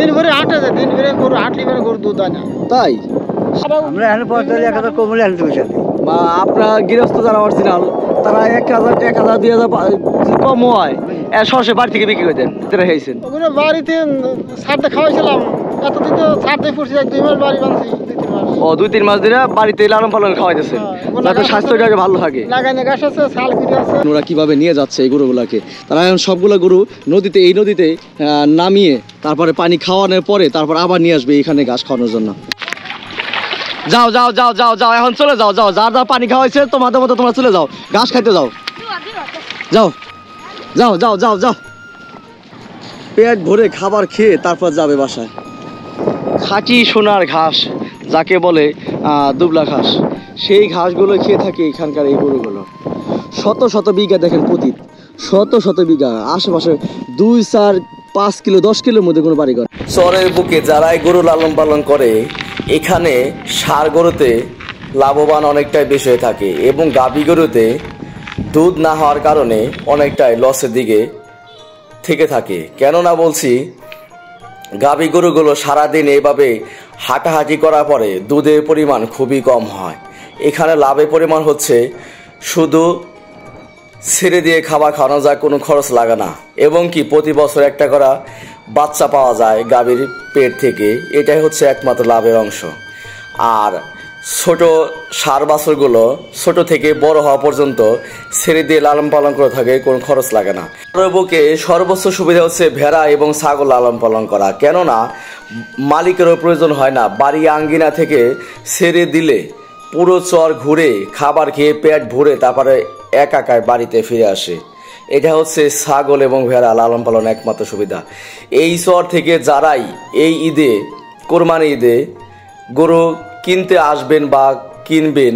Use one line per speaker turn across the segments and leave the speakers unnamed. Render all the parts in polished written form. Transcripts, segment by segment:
দিন ভরে হাটে যায়, দিন ভরে গরু হাটলি মানে গরু দুধ হয় না।
তাই
আমরা এখন 45,000 কমলে আনতে বসে
বা আপনার গৃহস্থ যারা অরিজিনাল তারা 1,000 1,000 2,000 কম হয় সরাসরি বাড়ি থেকে বিক্রি করে দেন। যেটা হয়েছেন
ওগুলো বাড়িতে ছাড়তে খাওয়াইছিলাম, এতদিন তো ছাড়তে পড়ছি, 2 মাস বাড়ি বানছি, 2-3 মাস।
ও 2-3 মাস ধরে বাড়িতে লালন পালন খাওয়াইতেছেন যাতে স্বাস্থ্যটাকে ভালো থাকে।
লাগাইনে ঘাস আছে, শাল কিরি আছে।
ওরা কিভাবে নিয়ে যাচ্ছে এই গরুগুলাকে, তারা এখন সবগুলো গরু নদীতে এই নদীতে নামিয়ে তারপরে পানি খাওয়ানোর পরে তারপর আবার নিয়ে আসবে এখানে ঘাস খাওয়ানোর জন্য। যাও যাও যাও যাও যাও এখন চলে যাও, যাও যার যার পানি খাওয়াইছে তোমাদের মতো তোমরা চলে যাও, ঘাস খাইতে যাও, যাও যাও যাও যাও যাও। পেট ভরে খাবার খেয়ে তারপর যাবে বাসায়। খাঁটি সোনার ঘাস যাকে বলে দুবলা ঘাস, সেই ঘাসগুলো খেয়ে থাকে এখানকার এই গরুগুলো। শত শত বিঘা দেখেন পতিত, শত শত বিঘা, আশেপাশে 2-4-5 কিলো 10 কিলোর মধ্যে কোনো বাড়িঘর। চরের বুকে যারাই গরু লালন পালন করে এখানে ষাঁড় গরুতে লাভবান অনেকটাই বেশি হয়ে থাকে এবং গাভী গরুতে দুধ না হওয়ার কারণে অনেকটাই লসের দিকে থেকে থাকে। কেননা বলছি, গাভী গরুগুলো সারাদিন এইভাবে হাঁটাহাঁটি করার পরে দুধের পরিমাণ খুবই কম হয়। এখানে লাভের পরিমাণ হচ্ছে শুধু ছেড়ে দিয়ে খাবার খাওয়ানো যায়, কোনো খরচ লাগে না, এবং কি প্রতি বছর একটা করা বাচ্চা পাওয়া যায় গাভীর পেট থেকে, এটাই হচ্ছে একমাত্র লাভের অংশ। আর ছোট ষাঁড় বাছুরগুলো ছোট থেকে বড় হওয়া পর্যন্ত ছেড়ে দিয়ে লালন পালন করে থাকে, কোনো খরচ লাগে না। বুকে সর্বোচ্চ সুবিধা হচ্ছে ভেড়া এবং ছাগল লালন পালন করা, কেননা মালিকেরও প্রয়োজন হয় না, বাড়ি আঙ্গিনা থেকে ছেড়ে দিলে পুরো চর ঘুরে খাবার খেয়ে পেট ভরে তারপরে একাকায় বাড়িতে ফিরে আসে। এটা হচ্ছে ছাগল এবং ভেড়া লালন পালন একমাত্র সুবিধা। এই চর থেকে যারাই এই ঈদে, কোরবানি ঈদে গরু কিনতে আসবেন বা কিনবেন,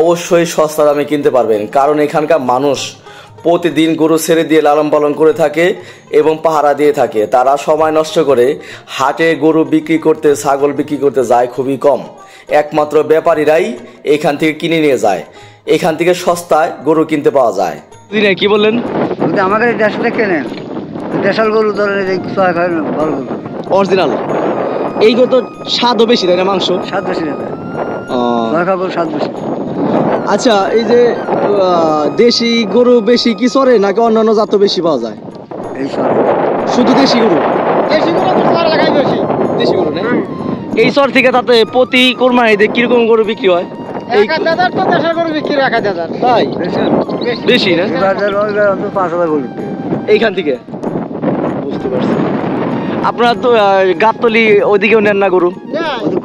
অবশ্যই সস্তা দামে কিনতে পারবেন, কারণ এখানকার মানুষ প্রতিদিন গরু ছেড়ে দিয়ে লালন পালন করে থাকে এবং পাহারা দিয়ে থাকে। তারা সময় নষ্ট করে হাটে গরু বিক্রি করতে, ছাগল বিক্রি করতে যায় খুবই কম। একমাত্র ব্যাপারীরাই এখান থেকে কিনে নিয়ে যায়, এখান থেকে সস্তায় গরু কিনতে পাওয়া যায়। কি বললেন?
আমাকে দেশটা কেনেন, দেশাল গরু ধরেন ভালো গরু
অরিজিনাল। এই গরু তো স্বাদও বেশি, তাই না? মাংস
স্বাদ বেশি না, স্বাদ বেশি।
আচ্ছা, এই যে দেশি গরু বেশি কি চরে নাকি অন্যান্য জাত বেশি পাওয়া যায়?
এই চর
শুধু দেশি গরু,
দেশি গরু চর লাগাই বেশি,
দেশি গরু না? এই চর থেকে তাতে প্রতি কোরবানিতে কিরকম গরু বিক্রি হয়?
1,000 তো দেশের গরু বিক্রি, 1,000।
তাই বেশি না?
5,000 গরু
এইখান থেকে বুঝতে পারছি। আপনারা তো গাবতলি ওইদিকেও নেন না গরু?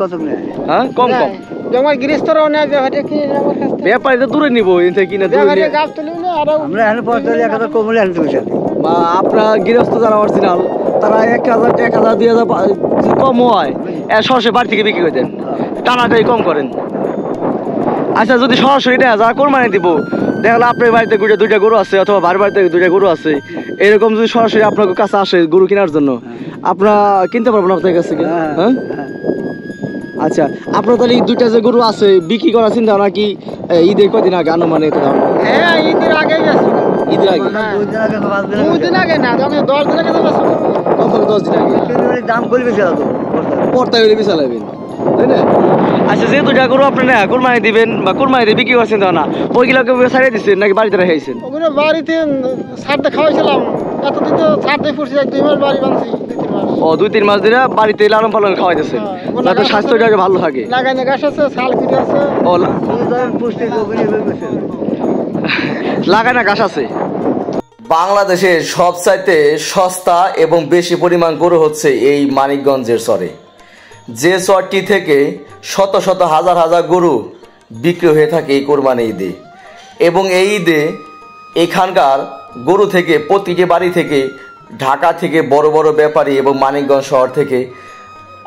কত নেয়?
হ্যাঁ, কম কম।
আমার গৃহস্থরাও নেয়, ব্যাপারে কিনে নেয় আমার কাছ থেকে।
ব্যাপারে তো দূরে নিবো, এতে কিনা দূরে
ব্যাপারে গাবতলিও নেয়, আর আমরা এখন 45,000 কমলে আনতে বসে।
বা আপনার গৃহস্থ যারা অরিজিনাল তারা 1,000 2,000 কম হয় সরাসরি বাড়ি থেকে বিক্রি করে দেন, টানাটাই কম করেন। আচ্ছা, যদি সরাসরি নেয় যারা কোরবানি দিব, দেখলে আপনার বাড়িতে 2টা গরু আছে অথবা ভাইয়ের বাড়িতে 2টা গরু আছে, এরকম যদি সরাসরি আপনার কাছে আসে গরু কেনার জন্য, আপনারা কিনতে পারবেন আপনার কাছ থেকে? হ্যাঁ। আচ্ছা, আপনার তাহলে 2টা যে গরু আছে বিক্রি করার চিন্তা নাকি ঈদের কদিন আগে আনুমানিক?
হ্যাঁ, ঈদের আগে গেছে।
ঈদের আগে?
2 দিন আগে না, 10 দিন আগে তো গেছে।
কমপক্ষে 10 দিন আগে।
দাম করবে বেশি তো
পর্তায় হলে বেশি লাগবেন, তাই না? আচ্ছা, যে 2টা গরু আপনি না কোরবানি দিবেন বা কোরবানিতে বিক্রি করছেন তো না, ওইগুলোকে ছাড়িয়ে দিচ্ছেন নাকি বাড়িতে রেখেছেন?
ওগুলো বাড়িতে ছাড়তে খাওয়াইছিলাম, এতদিন তো ছাড়তে পড়ছি, 2 মাস বাড়ি বানছি, 2-3 মাস।
ও 2-3 মাস ধরে বাড়িতে লালন পালন খাওয়াইতেছেন যাতে স্বাস্থ্যটাকে ভালো থাকে।
লাগাইনে ঘাস আছে, শাল কিরি আছে।
ও
পুষ্টি
লাগাইনা ঘাস আছে। বাংলাদেশের সবচাইতে সস্তা এবং বেশি পরিমাণ গরু হচ্ছে এই মানিকগঞ্জের চরে, যে চরটি থেকে শত শত হাজার হাজার গরু বিক্রি হয়ে থাকে এই কোরবানি ঈদে। এবং এই ঈদে এখানকার গরু থেকে প্রতিটি বাড়ি থেকে, ঢাকা থেকে বড় বড় ব্যাপারী এবং মানিকগঞ্জ শহর থেকে,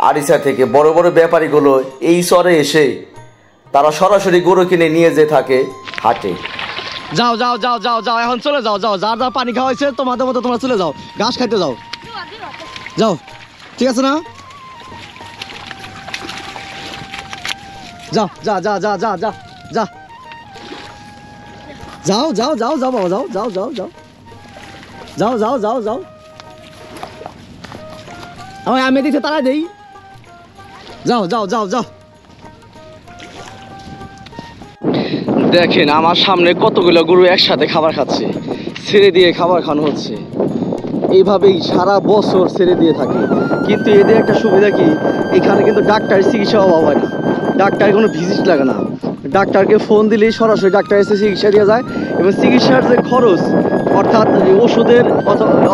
আরিচা থেকে বড় বড় ব্যাপারীগুলো এই চরে এসে তারা সরাসরি গরু কিনে নিয়ে যেয়ে থাকে হাটে। যাও যাও যাও যাও যাও এখন চলে যাও, যাও যার যার পানি খাওয়াইছে তোমাদের মতো তোমরা চলে যাও, ঘাস খাইতে যাও, যাও, ঠিক আছে না? যাও যা যা যা যা যা যা যাও যাও যাও যাও বাবা, যাও যাও যাও যাও যাও যাও যাও যাও। আমি দেখছি তারা দেই। যাও যাও যাও যাও। দেখেন আমার সামনে কতগুলো গরু একসাথে খাবার খাচ্ছে, ছেড়ে দিয়ে খাবার খাওয়ানো হচ্ছে। এইভাবেই সারা বছর ছেড়ে দিয়ে থাকে। কিন্তু এদের একটা সুবিধা কি, এখানে কিন্তু ডাক্তারের চিকিৎসা অভাব হয় না, ডাক্তারের কোনো ভিজিট লাগে না। ডাক্তারকে ফোন দিলেই সরাসরি ডাক্তার এসে চিকিৎসা দেওয়া যায়। এবং চিকিৎসার যে খরচ, অর্থাৎ ওষুধের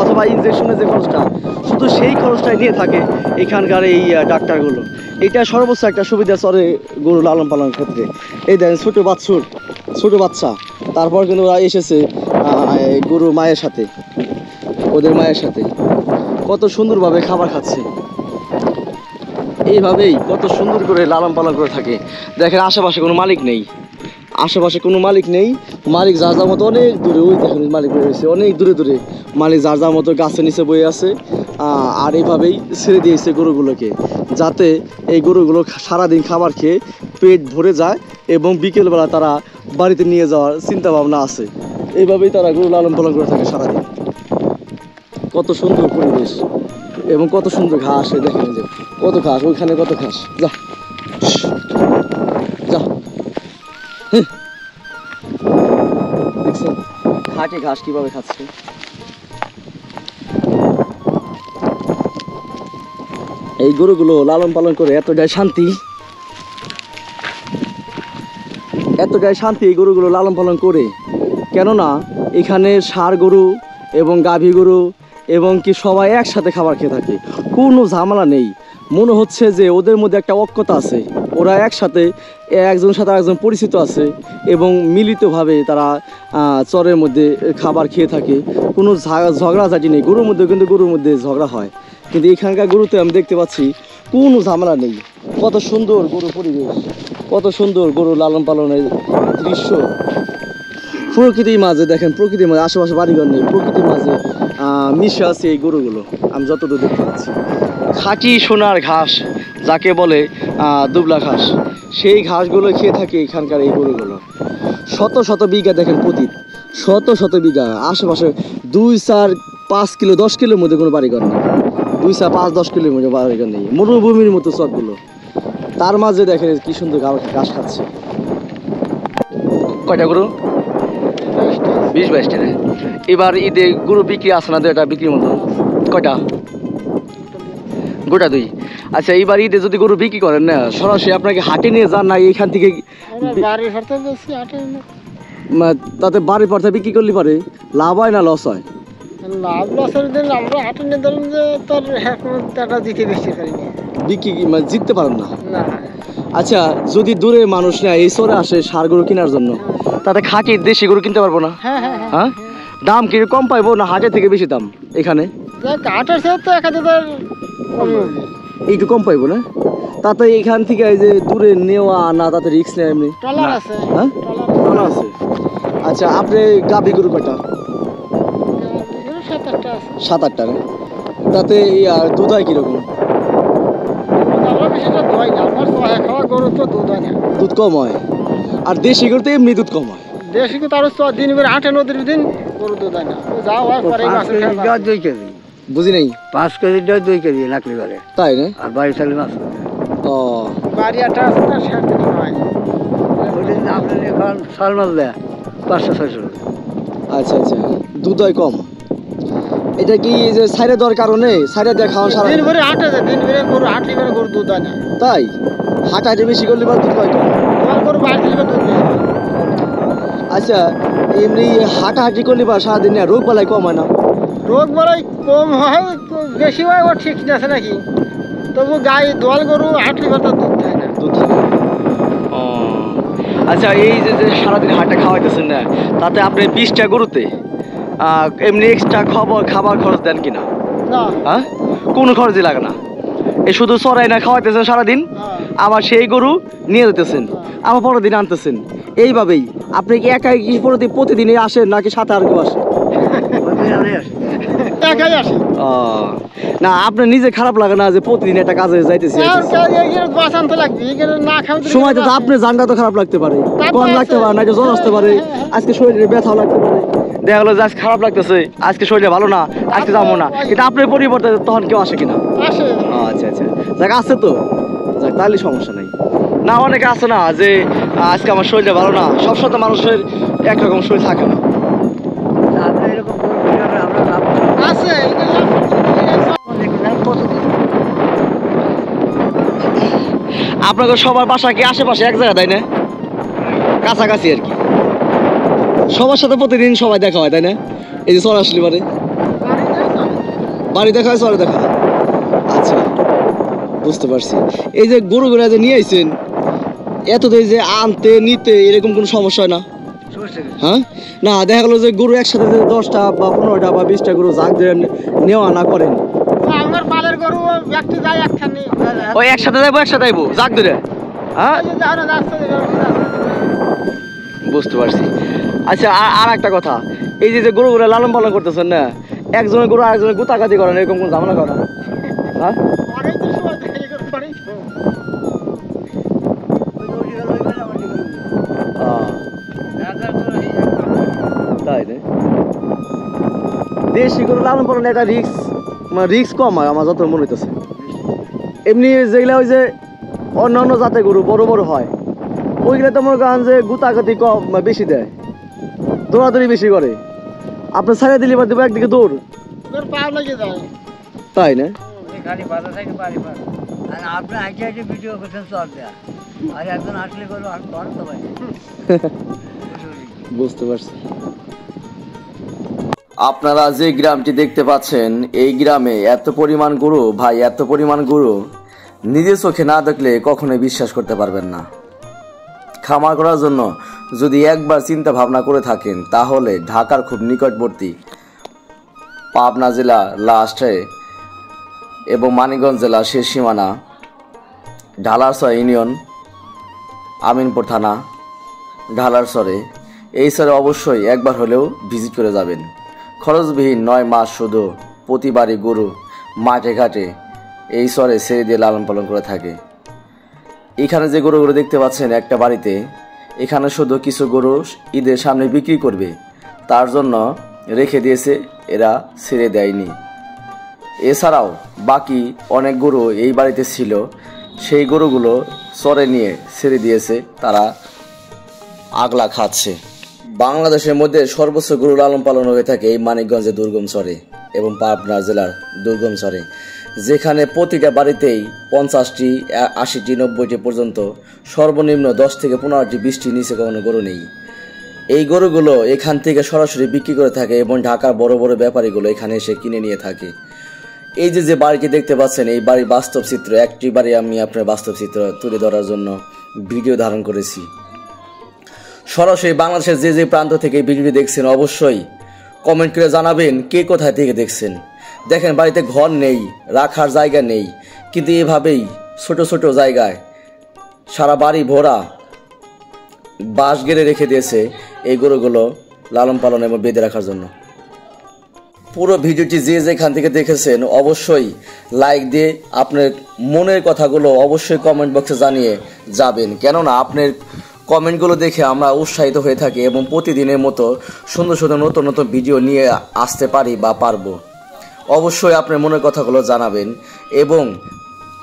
অথবা ইনজেকশনের যে খরচটা, শুধু সেই খরচটাই নিয়ে থাকে এখানকার এই ডাক্তারগুলো। এটা সর্বোচ্চ একটা সুবিধা চরে গরু লালন পালনের ক্ষেত্রে। এই দেখেন ছোটো বাচ্চা, তারপর কিন্তু ওরা এসেছে গরু মায়ের সাথে, ওদের মায়ের সাথে কত সুন্দরভাবে খাবার খাচ্ছে। এইভাবেই কত সুন্দর করে লালন পালন করে থাকে। দেখেন আশেপাশে কোনো মালিক নেই, মালিক যার যার মতো অনেক দূরে, ওই দেখেন মালিক রয়েছে অনেক দূরে দূরে, মালিক যার যার মতো গাছের নিচে বয়ে আছে। আর এইভাবেই ছেড়ে দিয়েছে গরুগুলোকে, যাতে এই গরুগুলো সারাদিন খাবার খেয়ে পেট ভরে যায় এবং বিকেলবেলা তারা বাড়িতে নিয়ে যাওয়ার চিন্তা ভাবনা আছে। এইভাবেই তারা গরু লালন পালন করে থাকে সারাদিন। কত সুন্দর পরিবেশ এবং কত সুন্দর ঘাস, দেখেন যে কত ঘাস, ওইখানে কত ঘাস। যা যা, দেখছেন খাটে ঘাস কিভাবে খাচ্ছে। এই গরুগুলো লালন পালন করে এতটাই শান্তি এই গরুগুলো লালন পালন করে। কেননা এখানে ষাঁড় গরু এবং গাভী গরু এবং কি সবাই একসাথে খাবার খেয়ে থাকে, কোনো ঝামেলা নেই। মনে হচ্ছে যে ওদের মধ্যে একটা ঐক্যতা আছে, ওরা একসাথে একজনের সাথে একজন পরিচিত আছে এবং মিলিতভাবে তারা চরের মধ্যে খাবার খেয়ে থাকে। কোনো ঝগড়াঝাটি নেই গরুর মধ্যে, কিন্তু গরুর মধ্যে ঝগড়া হয়, কিন্তু এখানকার গরুতে আমি দেখতে পাচ্ছি কোনো ঝামেলা নেই। কত সুন্দর গরু পরিবেশ, কত সুন্দর গরু লালন পালনের দৃশ্য। প্রকৃতির মাঝে দেখেন, প্রকৃতির মাঝে আশেপাশে বাড়িঘর নেই, প্রকৃতির মাঝে মিশে আছে এই গরুগুলো। আমি যতটুকু দেখতে পাচ্ছি খাঁটি সোনার ঘাস যাকে বলে দুবলা ঘাস, সেই ঘাসগুলো খেয়ে থাকে এখানকার এই গরুগুলো। শত শত বিঘা দেখেন, প্রতি শত বিঘা আশেপাশে 2-4-5 কিলো 10 কিলোর মধ্যে কোনো বাড়িঘর নেই, 2-4-5-10 কিলোর মধ্যে বাড়িঘর নেই, মরুভূমির মতো চকগুলো। তার মাঝে দেখেন কি সুন্দর ঘাস খাচ্ছে। কয়টা গরু? 20-22টা। এবার ঈদে গরু বিক্রি আছে না, এটা বিক্রির মতো কয়টা? গোটা 2। আচ্ছা, এইবার ঈদে যদি গরু বিক্রি করেন না, সরাসরি আপনাকে হাটে নিয়ে যান না এইখান থেকে? তাতে বাড়ির পর বিক্রি করলে পারে লাভ হয় না লস হয়?
লাভ লসের দিন আমরা হাটে নিয়ে ধরুন যে তোর টাকা দিতে বেশি পারি না,
বিক্রি মানে জিততে পারেন না।
না।
আচ্ছা, যদি দূরে মানুষ না এই চরে আসে ষাঁড় গরু কেনার জন্য, তাতে খাঁটি দেশি গরু কিনতে পারবো না? হ্যাঁ, দাম কি কম পাইবো না হাটের থেকে বেশি দাম? এখানে
হাটের সাথে তো 1000
একটু কম পাইবো না? তাতে এখান থেকে এই যে দূরে নেওয়া আনা, তাতে রিস্ক নেই এমনি?
ট্রলার আছে।
হ্যাঁ, ট্রলার আছে। আচ্ছা, আপনি গাভী গরু কয়টা? 7-8টা। তাতে দুধ হয় কিরকম? দুধ কম হয়, আর দেশি গরুতে এমনি দুধ কম হয়।
দেশি গরু তার দিন করে 8 নদীর দিন গরু দুধ হয় না, যা হয় পরে
2 কেজি।
বুঝি নাই।
5 কেজি 2 কেজি নাকলি করে,
তাই না?
আর বাড়ি থাকলে মাছ।
ও,
বাড়ি একটা আছে না, 7 দিন হয়।
ওইটা আপনার এখন শাল মাছ দেয় 500-600।
আচ্ছা, দুধ হয় কম। এটা কি যে সাইডে দেওয়ার কারণে, সাইডে দেওয়া খাওয়ান সারা
দিন ভরে হাটে যায়, দিন ভরে গরু হাটলি করে গরু দুধ হয় না।
তাই হাঁটাহাঁটি বেশি করলে বা দুধ হয় কম?
তোমার গরু বাইরে দিলে দুধ বেশি।
আচ্ছা, এমনি হাঁটাহাঁটি করলে বা সারাদিন রোগ বালাই কম হয় না?
রোগ বালাই কম হয়, বেশি হয়, ও ঠিক আছে নাকি, তবু গাই দোয়াল গরু হাটলি করে দুধ দেয় না।
দুধ থাকে। ও আচ্ছা, এই যে সারাদিন হাঁটা খাওয়াইতেছেন না, তাতে আপনি 20টা গরুতে এমনি এক্সট্রা খাবার খরচ দেন কিনা?
না।
হ্যাঁ, কোনো খরচই লাগে না, এই শুধু চড়াই না খাওয়াইতেছেন সারাদিন, আবার সেই গরু নিয়ে যেতেছেন, আবার পরের দিন আনতেছেন। এইভাবেই আপনি কি একাই কি প্রতিদিনই আসেন নাকি সাথে আর কেউ আসে?
একাই আসি।
না, আপনার নিজে খারাপ লাগে না যে প্রতিদিন একটা কাজে যাইতেছি?
বাঁচান তো লাগবে, না খাওয়া
সময় তো আপনার জানটা তো খারাপ লাগতে পারে, কম লাগতে পারে, না জ্বর আসতে পারে, আজকে শরীরে ব্যথাও লাগতে পারে। দেখা গেলো যে আজকে খারাপ লাগতেছে, আজকে শরীরে ভালো না, আজকে যাবো না, কিন্তু আপনার পরিবর্তে তখন কেউ আসে কিনা?
আসে।
আচ্ছা আচ্ছা, যাক আছে তো, যাক তাহলে সমস্যা নাই। না অনেকে আছে না যে আজকে আমার শরীরটা ভালো না, সবসময় তো মানুষের একরকম শরীর থাকে না।
আপনি এরকম গরু বিক্রি করে আমরা লাভ
আছে
দেখলাম কতদিন।
আপনাদের সবার বাসা কি আশেপাশে এক জায়গা, তাই না? কাছাকাছি আর কি, সবার সাথে প্রতিদিন সবাই দেখা হয়, তাই না? এই যে চর আসলে বাড়ি দেখা হয়, চরে দেখা হয়। আচ্ছা, বুঝতে পারছি। এই যে গরুগুলো যে নিয়ে আইছেন, এত যে আনতে নিতে এরকম কোনো সমস্যা হয় না? হ্যাঁ, না দেখা গেলো যে গরু একসাথে যে 10টা বা 15টা বা 20টা গরু জাগ দিয়ে নেওয়া না করেন,
আমার পালের গরু ব্যক্তি যায় একখানে,
ওই একসাথে যাইবো একসাথে আইবো জাগ ধরে। হ্যাঁ, বুঝতে পারছি। আচ্ছা, আর একটা কথা, এই যে গরুগুলো লালন পালন করতেছেন না, একজনের গরু আরেকজনের গুতাগাতি করেন, এরকম কোন ঝামেলা করেন? হ্যাঁ, তাই না? দেশি গরু লালন পালন একটা রিস্ক, মানে রিস্ক কম হয় আমার যত মনে হইতেছে। এমনি যেগুলা ওই যে অন্যান্য জাতের গরু বড় বড় হয়, ওইগুলো তো মনে করেন যে গুতাগাতি কম বেশি দেয়, দৌড়াদৌড়ি বেশি করে। আপনার ছাড়া দিলে বা দেবো একদিকে দৌড়, তাই না?
খালি বাধা থাকে বাড়ি পার, আর আপনি আইটে আইটে ভিডিও করছেন চল দেয়া, আর একজন আসলে করবো আর কর তো ভাই।
বুঝতে পারছি। আপনারা যে গ্রামটি দেখতে পাচ্ছেন, এই গ্রামে এত পরিমাণ গরু, ভাই এত পরিমাণ গরু নিজের চোখে না দেখলে কখনোই বিশ্বাস করতে পারবেন না। খামার করার জন্য যদি একবার চিন্তা ভাবনা করে থাকেন, তাহলে ঢাকার খুব নিকটবর্তী পাবনা জেলা লাস্টে এবং মানিকগঞ্জ জেলা শেষ সীমানা ঢালারচর ইউনিয়ন, আমিনপুর থানা, ঢালারচরে, এই চরে অবশ্যই একবার হলেও ভিজিট করে যাবেন। খরচবিহীন 9 মাস শুধু প্রতিবারই গরু মাঠে ঘাটে এই চরে ছেড়ে দিয়ে লালন পালন করে থাকে। এখানে যে গরুগুলো দেখতে পাচ্ছেন একটা বাড়িতে, এখানে শুধু কিছু গরু ঈদের সামনে বিক্রি করবে, তার জন্য রেখে দিয়েছে, এরা ছেড়ে দেয়নি। এছাড়াও বাকি অনেক গরু এই বাড়িতে ছিল, সেই গরুগুলো চরে নিয়ে ছেড়ে দিয়েছে, তারা আগলা খাচ্ছে। বাংলাদেশের মধ্যে সর্বোচ্চ গরু লালন পালন হয়ে থাকে এই মানিকগঞ্জের দুর্গম চরে এবং পাবনা জেলার দুর্গম চরে, যেখানে প্রতিটা বাড়িতেই 50টি, 80টি, 90টি পর্যন্ত সর্বনিম্ন 10 থেকে 15টি, 20টি নিচে কোনো গরু নেই। এই গরুগুলো এখান থেকে সরাসরি বিক্রি করে থাকে এবং ঢাকার বড় বড় ব্যাপারীগুলো এখানে এসে কিনে নিয়ে থাকে। এই যে বাড়িটি দেখতে পাচ্ছেন, এই বাড়ির বাস্তব চিত্র, একটি বাড়ি আমি আপনার বাস্তব চিত্র তুলে ধরার জন্য ভিডিও ধারণ করেছি। সরাসরি বাংলাদেশের যে প্রান্ত থেকে এই ভিডিওটি দেখছেন, অবশ্যই কমেন্ট করে জানাবেন কে কোথায় থেকে দেখছেন। দেখেন, বাড়িতে ঘর নেই, রাখার জায়গা নেই, কিন্তু এভাবেই ছোট ছোট জায়গায় সারা বাড়ি ভরা বাঁশ গেড়ে রেখে দিয়েছে এই গরুগুলো লালন পালন এবং বেঁধে রাখার জন্য। পুরো ভিডিওটি যে যেখান থেকে দেখেছেন, অবশ্যই লাইক দিয়ে আপনার মনের কথাগুলো অবশ্যই কমেন্ট বক্সে জানিয়ে যাবেন, কেননা আপনার কমেন্টগুলো দেখে আমরা উৎসাহিত হয়ে থাকি এবং প্রতিদিনের মতো সুন্দর সুন্দর নতুন নতুন ভিডিও নিয়ে আসতে পারি বা পারবো। অবশ্যই আপনার মনের কথাগুলো জানাবেন এবং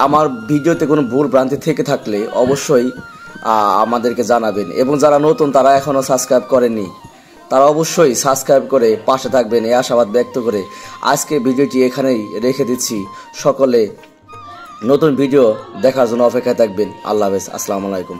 আমার ভিডিওতে কোনো ভুল ভ্রান্তি থেকে থাকলে অবশ্যই আমাদেরকে জানাবেন। এবং যারা নতুন, তারা এখনও সাবস্ক্রাইব করেননি, তারা অবশ্যই সাবস্ক্রাইব করে পাশে থাকবেন, এই আশাবাদ ব্যক্ত করে আজকে ভিডিওটি এখানেই রেখে দিচ্ছি। সকলে নতুন ভিডিও দেখার জন্য অপেক্ষায় থাকবেন। আল্লাহ হাফেজ, আসসালামু আলাইকুম।